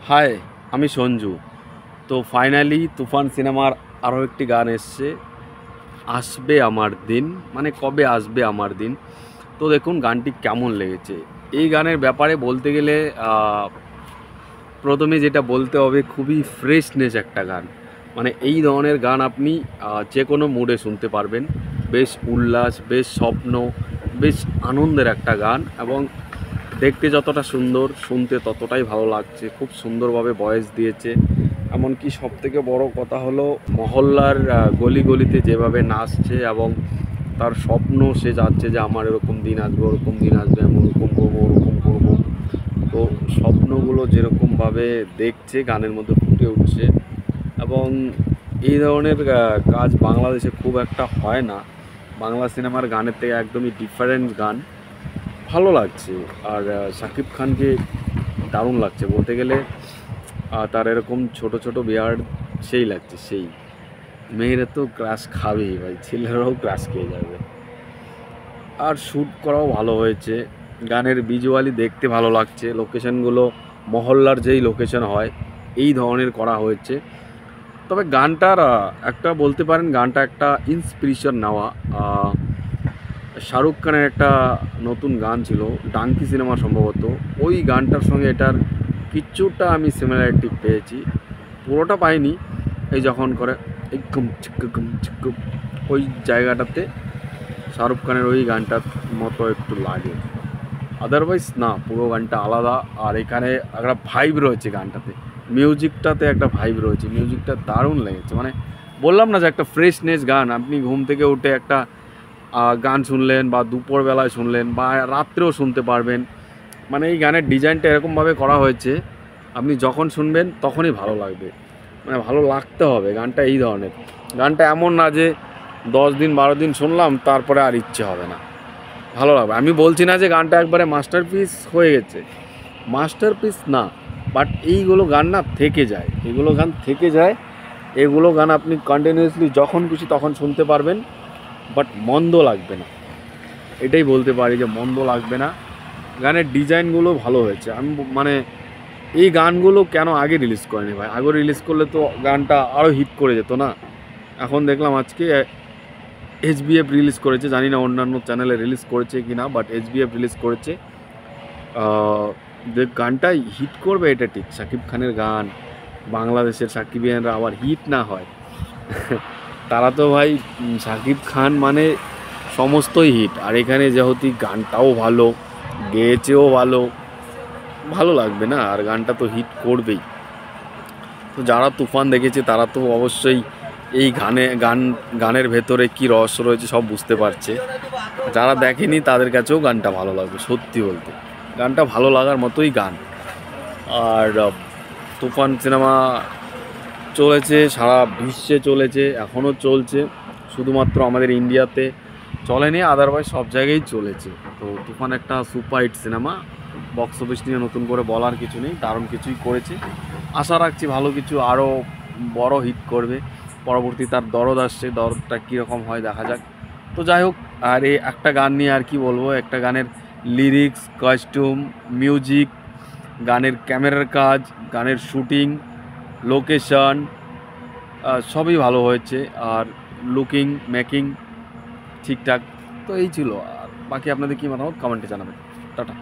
High, আমি সঞ্জু। তো finally তুফান সিনেমার আরও একটি গান এসছে, আসবে আমার দিন। মানে কবে আসবে আমার দিন। তো দেখুন গানটি কেমন লেগেছে। এই গানের ব্যাপারে বলতে গেলে প্রথমে যেটা বলতে হবে, খুবই ফ্রেশনেস একটা গান। মানে এই ধরনের গান আপনি যে কোনো মুডে শুনতে পারবেন। বেশ উল্লাস, বেশ স্বপ্ন, বেশ আনন্দের একটা গান, এবং দেখতে যতটা সুন্দর, শুনতে ততটাই ভালো লাগছে। খুব সুন্দরভাবে ভয়েস দিয়েছে। এমনকি সবথেকে বড় কথা হলো, মহল্লার গলি গলিতে যেভাবে নাচছে, এবং তার স্বপ্ন, সে যাচ্ছে যে আমার এরকম দিন আসবে, ওরকম দিন আসবে, আমি ওরকম করবো, ওরকম করবো। তো স্বপ্নগুলো যেরকমভাবে দেখছে গানের মধ্যে ফুটে উঠছে। এবং এই ধরনের কাজ বাংলাদেশে খুব একটা হয় না। বাংলা সিনেমার গানের থেকে একদমই ডিফারেন্ট গান, ভালো লাগছে। আর শাকিব খানকে দারুণ লাগছে বলতে গেলে। তার এরকম ছোট ছোট বিয়ার সেই লাগছে, সেই। মেয়েরা তো ক্রাশ খাবেই ভাই, ছেলেরাও ক্রাশ খেয়ে যাবে। আর শ্যুট করাও ভালো হয়েছে। গানের ভিজুয়ালি দেখতে ভালো লাগছে। লোকেশনগুলো মহল্লার যেই লোকেশন হয়, এই ধরনের করা হয়েছে। তবে গানটার একটা বলতে পারেন, গানটা একটা ইন্সপিরেশন নেওয়া। শাহরুখ খানের একটা নতুন গান ছিল, ডাঙ্কি সিনেমা সম্ভবত। ওই গানটার সঙ্গে এটার কিছুটা আমি সিমিলারিটি পেয়েছি, পুরোটা পাইনি। এই যখন করে একদম চিক্কম চিক্কম, ওই জায়গাটাতে শাহরুখ খানের ওই গানটার মতো একটু লাগে। আদারওয়াইজ না, পুরো গানটা আলাদা। আর এখানে একটা ভাইব রয়েছে গানটাতে, মিউজিকটাতে একটা ভাইব রয়েছে। মিউজিকটা দারুণ লেগেছে। মানে বললাম না যে একটা ফ্রেশনেস গান। আপনি ঘুম থেকে উঠে একটা গান শুনলেন, বা দুপুরবেলায় শুনলেন, বা রাত্রেও শুনতে পারবেন। মানে এই গানের ডিজাইনটা এরকমভাবে করা হয়েছে, আপনি যখন শুনবেন তখনই ভালো লাগবে। মানে ভালো লাগতে হবে গানটা। এই ধরনের গানটা এমন না যে 10 দিন 12 দিন শুনলাম তারপরে আর ইচ্ছে হবে না, ভালো লাগবে। আমি বলছি না যে গানটা একবারে মাস্টারপিস হয়ে গেছে, মাস্টারপিস না, বাট এইগুলো গান না থেকে যায়, এগুলো গান থেকে যায়। এগুলো গান আপনি কন্টিনিউয়াসলি যখন খুশি তখন শুনতে পারবেন, বাট মন্দ লাগবে না। এটাই বলতে পারি যে মন্দ লাগবে না। গানের ডিজাইনগুলো ভালো হয়েছে। আমি মানে এই গানগুলো কেন আগে রিলিজ করেনি ভাই? আগে রিলিজ করলে তো গানটা আরও হিট করে যেত না। এখন দেখলাম আজকে এইচবিএফ রিলিজ করেছে, জানি না অন্যান্য চ্যানেলে রিলিজ করেছে কি না, বাট এইচবিএফ রিলিজ করেছে। যে গানটাই হিট করবে এটা ঠিক। শাকিব খানের গান, বাংলাদেশের সাকিবিয়ানরা আবার হিট না হয় তারা তো ভাই, শাকিব খান মানে সমস্তই হিট। আর এখানে যেহেতু গানটাও ভালো, গেয়েছেও ভালো, ভালো লাগবে না? আর গানটা তো হিট করবেই। তো যারা তুফান দেখেছে তারা তো অবশ্যই এই গানের ভেতরে কী রহস্য রয়েছে সব বুঝতে পারছে। যারা দেখেনি তাদের কাছেও গানটা ভালো লাগবে। সত্যি বলতে গানটা ভালো লাগার মতোই গান। আর তুফান সিনেমা চলেছে, সারা বিশ্বে চলেছে, এখনও চলছে। শুধুমাত্র আমাদের ইন্ডিয়াতে চলেনি, আদারওয়াইজ সব জায়গায় চলেছে। তো তুফান একটা সুপারহিট সিনেমা। বক্স অফিস নিয়ে নতুন করে বলার কিছু নেই, দারুণ কিছুই করেছে। আশা রাখছি ভালো কিছু আরও বড় হিট করবে। পরবর্তী তার দরদ আসছে, দরদটা কীরকম হয় দেখা যাক। তো যাই হোক, আর এই একটা গান নিয়ে আর কি বলবো। একটা গানের লিরিক্স, কস্টিউম, মিউজিক, গানের ক্যামেরার কাজ, গানের শুটিং, লোকেশন, সবই ভালো হয়েছে। আর লুকিং মেকিং ঠিকঠাক। তো এই ছিল। আর বাকি আপনাদের কী মতামত কমেন্টে জানাবেন। টাটা।